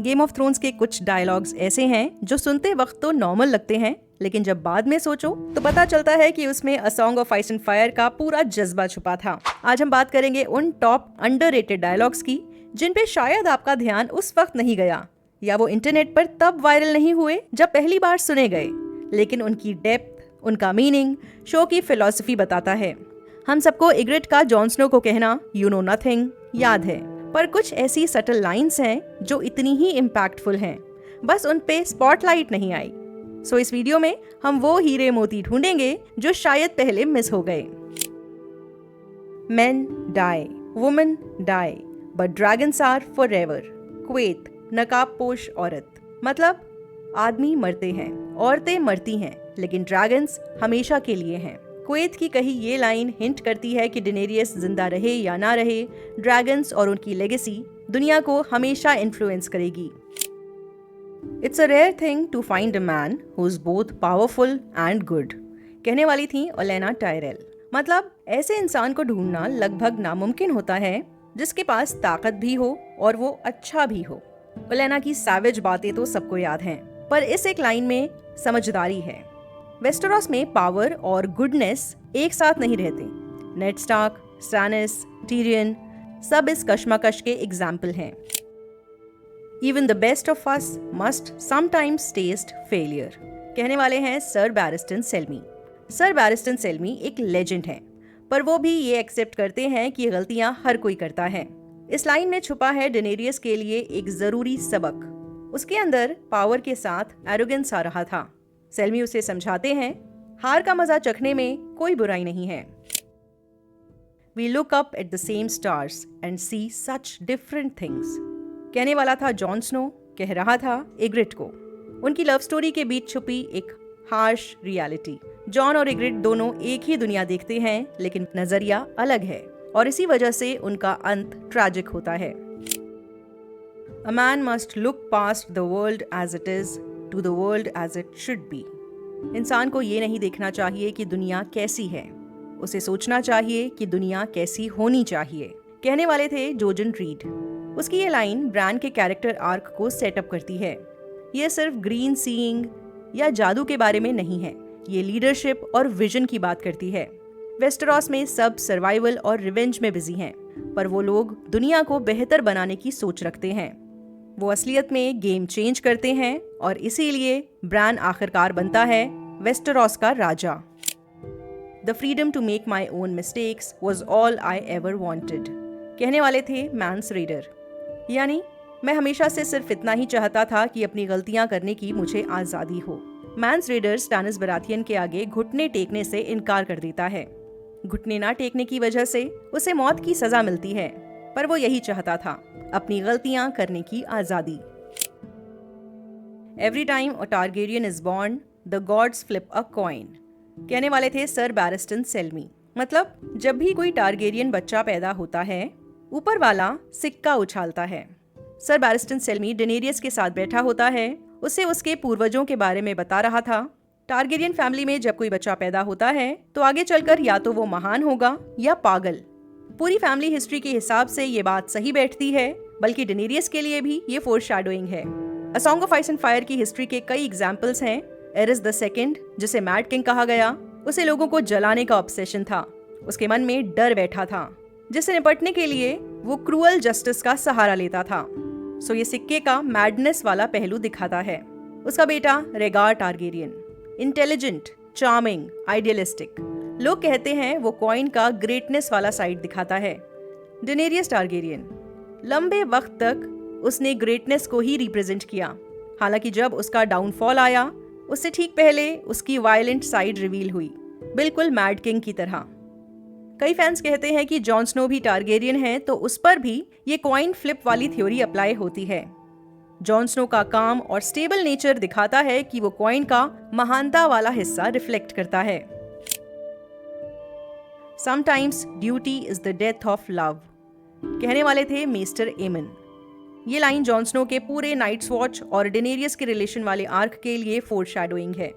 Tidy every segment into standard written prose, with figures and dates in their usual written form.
Game of thrones के कुछ dialogues ऐसे हैं जो सुनते वक्त तो नॉर्मल लगते हैं, लेकिन जब बाद में सोचो तो पता चलता है कि उसमें a song of ice and fire का पूरा जज्बा छुपा था। आज हम बात करेंगे उन टॉप अंडररेटेड डायलॉग्स की जिन पे शायद आपका ध्यान उस वक्त नहीं गया, या वो इंटरनेट पर तब वायरल नहीं हुए जब पहली बार सुने गए, लेकिन उनकी डेप्थ, उनका मीनिंग शो की फिलॉसफी बताता है। हम सबको इग्रिट का जॉन स्नो को कहना "यू नो नथिंग" याद है, पर कुछ ऐसी सटल लाइंस हैं जो इतनी ही इम्पैक्टफुल हैं, बस उन पे स्पॉटलाइट नहीं आई। सो इस वीडियो में हम वो हीरे मोती ढूंढेंगे जो शायद पहले मिस हो गए। Men die, women die, but dragons are forever. क्वेत, नकाबपोश औरत। मतलब आदमी मरते हैं, औरतें मरती हैं, लेकिन ड्रैगन्स हमेशा के लिए हैं। क्वेत की कही ये लाइन हिंट करती है कि डेनेरियस जिंदा रहे या ना रहे, ड्रैगन्स और उनकी लेगेसी दुनिया को हमेशा इन्फ्लुएंस करेगी। It's a rare thing to find a man who is both powerful and good, कहने वाली थी ओलेना टायरेल। मतलब ऐसे इंसान को ढूंढना लगभग नामुमकिन होता है जिसके पास ताकत भी हो और वो अच्छा भी हो। ओलेना की सैवेज बातें तो सबको याद हैं, पर इस एक लाइन में समझदारी है। वेस्टेरोस में पावर और गुडनेस एक साथ नहीं रहते। नेड स्टार्क, स्टैनिस, टीरियन सब इस कश्मकश के एग्जाम्पल हैं। Even the best of us must sometimes taste failure, कहने वाले हैं सर बैरिस्टन सेल्मी। सर बैरिस्टन सेल्मी एक लेजेंड हैं, पर वो भी ये एक्सेप्ट करते हैं कि गलतियां हर कोई करता है। इस लाइन में छुपा है डेनेरियस के लिए एक जरूरी सबक। उसके अंदर पावर के साथ एरोगेंस आ रहा था। सेल्मी उसे समझाते हैं, हार का मजा चखने में कोई बुराई नहीं है। We look up at the same stars and see such different things, कहने वाला था जॉन स्नो, कह रहा था इग्रिट को। उनकी लव स्टोरी के बीच छुपी एक हार्श रियलिटी। जॉन और इग्रिट दोनों एक ही दुनिया देखते हैं, लेकिन नजरिया अलग है, और इसी वजह से उनका अंत ट्रैजिक होता है। A man must look past the world as it is to the world as it should be. इंसान को ये नहीं देखना चाहिए कि दुनिया कैसी है, उसे सोचना चाहिए कि दुनिया कैसी होनी चाहिए, कहने वाले थे जोजन रीड। उसकी ये लाइन ब्रान के कैरेक्टर आर्क को सेटअप करती है। ये सिर्फ ग्रीन सीइंग या जादू के बारे में नहीं है, ये लीडरशिप और विजन की बात करती है। वेस्टेरोस में सब सर्वाइवल और रिवेंज में बिजी हैं, पर वो लोग दुनिया को बेहतर बनाने की सोच रखते हैं। वो असलियत में गेम चेंज करते हैं, और इसीलिए ब्रान आखिरकार बनता है वेस्टेरोस का राजा। The freedom to make my own mistakes was all I ever wanted, कहने वाले थे मैंस रेडर। यानी मैं हमेशा से सिर्फ इतना ही चाहता था कि अपनी गलतियां करने की मुझे आजादी हो। मैंस रेडर स्टैनिस बराथियन के आगे घुटने टेकने से इनकार कर देता है। घुटने ना टेकने की वजह से उसे मौत की सजा मिलती है, पर वो यही चाहता था, अपनी गलतियां करने की आजादी। Every time a Targaryen is born the gods flip a coin, कहने वाले थे सर बैरिस्टन सेल्मी। मतलब जब भी कोई टारगेरियन बच्चा पैदा होता है, ऊपर वाला सिक्का उछालता है। सर बैरिस्टन सेल्मी डेनेरियस के साथ बैठा होता है, उसे उसके पूर्वजों के बारे में बता रहा था। टारगेरियन फैमिली में जब कोई बच्चा पैदा होता है तो आगे चलकर या तो वो महान होगा या पागल। पूरी फैमिली हिस्ट्री के हिसाब से ये बात सही बैठती है, बल्कि डेनेरियस के लिए भी ये फोरशैडोइंग है। A song of ice and fire की हिस्ट्री के कई एग्जाम्पल्स हैं। एरिस द सेकंड, जिसे मैड किंग कहा गया, उसे लोगों को जलाने का ऑब्सेशन था। उसके मन में डर बैठा था, जिससे निपटने के लिए वो क्रूअल जस्टिस का सहारा लेता था। सो ये सिक्के का मैडनेस वाला पहलू दिखाता है। उसका बेटा रेगार टारगेरियन, इंटेलिजेंट, चार्मिंग, आइडियलिस्टिक। लोग कहते हैं वो कॉइन का ग्रेटनेस वाला साइड दिखाता है। डेनेरियस टारगेरियन, लंबे वक्त तक उसने ग्रेटनेस को ही रिप्रेजेंट किया। हालांकि जब उसका डाउनफॉल आया, उससे ठीक पहले उसकी वायलेंट साइड रिवील हुई, बिल्कुल मैड किंग की तरह। कई फैंस कहते हैं कि जॉन स्नो भी टारगेरियन है, तो उस पर भी ये कॉइन फ्लिप वाली थ्योरी अप्लाई होती है। जॉन स्नो का काम और स्टेबल नेचर दिखाता है कि वो कॉइन का महानता वाला हिस्सा रिफ्लेक्ट करता है। Sometimes duty is the death of love, कहने वाले थे मेस्टर एमन। ये लाइन जॉन स्नो के पूरे नाइट्स वॉच और डेनेरियस के रिलेशन वाले आर्क के लिए फोरशैडोइंग है।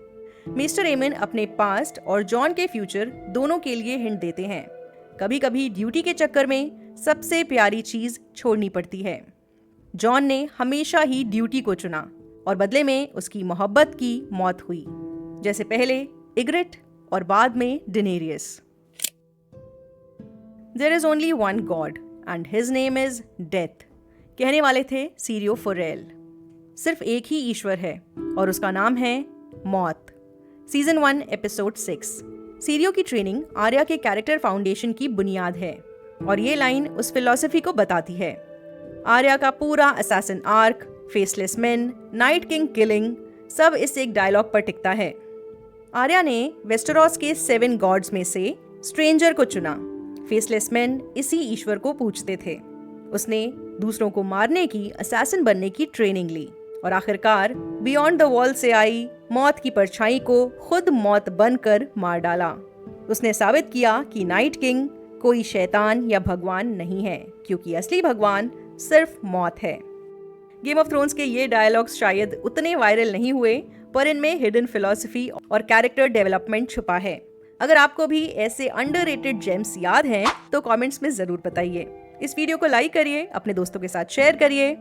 मिस्टर एमन अपने पास्ट और जॉन के फ्यूचर दोनों के लिए हिंट देते हैं। कभी कभी ड्यूटी के चक्कर में सबसे प्यारी चीज छोड़नी पड़ती है। जॉन ने हमेशा ही ड्यूटी को चुना और बदले में उसकी मोहब्बत की मौत हुई, जैसे पहले इग्रिट और बाद में Daenerys. There is only one god and his name is death, कहने वाले थे सीरियो फोरेल। सिर्फ एक ही ईश्वर है और उसका नाम है मौत। Season 1 episode 6। सीरियो की ट्रेनिंग आर्या के कैरेक्टर फाउंडेशन की बुनियाद है और ये लाइन उस फिलॉसफी को बताती है। आर्या का पूरा assassin arc, faceless main, night king killing सब इस एक डायलॉग पर टिकता है। आर्या ने वेस्टेरोस के 7 गॉड्स में से स्ट्रेंजर को चुना। फेसलेस मेन इसी ईश्वर को पूजते थे। उसने दूसरों को मारने की, असैसिन बनने की ट्रेनिंग ली और आखिरकार बियॉन्ड द वॉल से आई मौत की परछाई को खुद मौत बनकर मार डाला। उसने साबित किया कि नाइट किंग कोई शैतान या भगवान नहीं है, क्योंकि असली भगवान सिर्फ मौत है। गेम ऑफ थ्रोन्स के ये डायलॉग्स शायद उतने वायरल नहीं हुए, पर इनमें हिडन फिलॉसफी और कैरेक्टर डेवलपमेंट छुपा है। अगर आपको भी ऐसे अंडररेटेड जेम्स याद हैं तो कमेंट्स में जरूर बताइए। इस वीडियो को लाइक करिए, अपने दोस्तों के साथ शेयर करिए।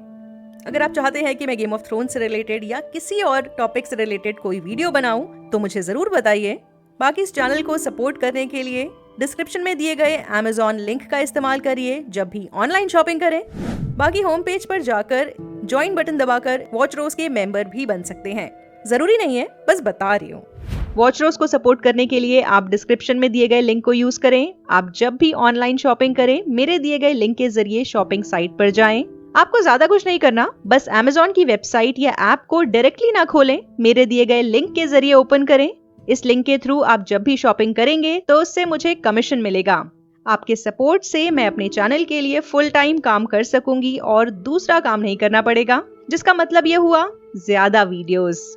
अगर आप चाहते हैं कि मैं गेम ऑफ थ्रोन्स से रिलेटेड या किसी और टॉपिक से रिलेटेड कोई वीडियो बनाऊं तो मुझे जरूर बताइए। बाकी इस चैनल को सपोर्ट करने के लिए डिस्क्रिप्शन में दिए गए Amazon लिंक का इस्तेमाल करिए जब भी ऑनलाइन शॉपिंग करें। बाकी होम पेज पर जाकर ज्वाइन बटन दबाकर वॉचरोज के मेंबर भी बन सकते हैं। जरूरी नहीं है, बस बता रही हूँ। वॉचरोज को सपोर्ट करने के लिए आप डिस्क्रिप्शन में दिए गए लिंक को यूज करें। आप जब भी ऑनलाइन शॉपिंग करें मेरे दिए गए लिंक के जरिए शॉपिंग साइट पर जाएं। आपको ज्यादा कुछ नहीं करना, बस Amazon की वेबसाइट या ऐप को डायरेक्टली ना खोलें, मेरे दिए गए लिंक के जरिए ओपन करें। इस लिंक के थ्रू आप जब भी शॉपिंग करेंगे तो उससे मुझे कमीशन मिलेगा। आपके सपोर्ट से मैं अपने चैनल के लिए फुल टाइम काम कर सकूंगी और दूसरा काम नहीं करना पड़ेगा, जिसका मतलब ये हुआ ज्यादा वीडियोस।